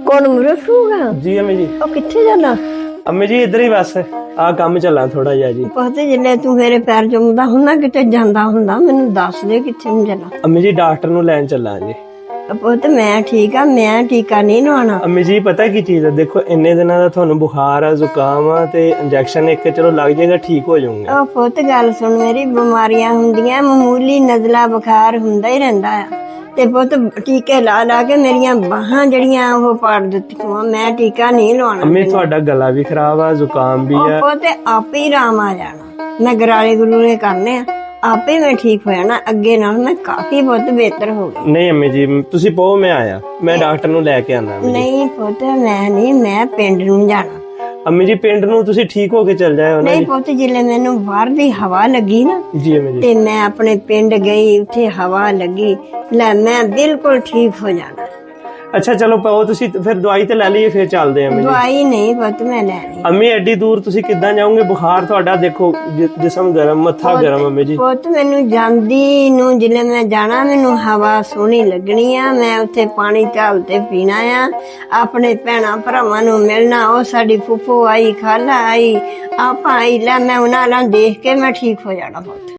कौन मुरफ होगा? जी अम्मी जी। और किथे जाना? अम्मी जी इधर ही बस आ काम चला थोड़ा जिहा जी। पता जिले तू मेरे पैर चुमदा हुंदा किते जांदा हुंदा मैनू दस दे किथे नूं जाना। अम्मी जी डॉक्टर नूं लैन चला जी। पुत मैं ठीक आ, मैं टीका नहीं लवाना। अम्मी जी पता की चीज है, देखो इन्ने दिनों दा तुहानू बुखार है जुकाम है ते इंजैक्शन एक चलो लग जाएगा, ठीक हो जाऊंगा। ओ पुत गल सुन मेरी, बीमारियां हुंदियां मामूली नजला बुखार हुंदा ही रहिंदा है ते पुत टीके ला ला के मेरियां बाहां जड़ियां ओह पाड़ दित्तियां, मैं टीका नहीं लवाना। अम्मी तुहाडा गला भी खराब है, जुकाम भी है। पुत आपे ही आराम आ जाना, मैं गराले गुरूले करने आपे मैं ठीक हो जाना, अगे नाल मैं काफी बहुत बेहतर हो गई। नहीं अम्मी जी तुसी पो मैं आया, मैं डॉक्टर नूं लैके आना। नहीं पुत मैं नहीं, मैं पिंड नूं जाना। अम्मी जी पिंड नूं तुसी ठीक होके चल जाओ ना। नहीं पुत जिले मैनू बाहर दी हवा लगी ना जी अम्मी जी। ते मैं अपने पिंड गई, उठे हवा लगी, लै मैं बिल्कुल ठीक हो जाना। अच्छा चलो पाओ तुसी फिर दवाई ते ले लीए, फिर चलदे हैं अम्मी जी। दवाई नहीं पुत मैं लैनी। अम्मी एडी दूर तुसी किद्दां जाओगे? बुखार तुहाडा देखो जिस्म गरम, मत्था गरम। अम्मी जी पुत मैनू जांदी नू जिले मैं जाना मैनू हवा सोहनी लगनी आ, मैं उत्थे पानी झालते पीना आ, अपने भैणा भरावां नू मिलना। ओ साडी फुफो आई, खाला आई, आपा आई, लै मैं उन्हां नाल देख के मैं ठीक हो जाना पुत।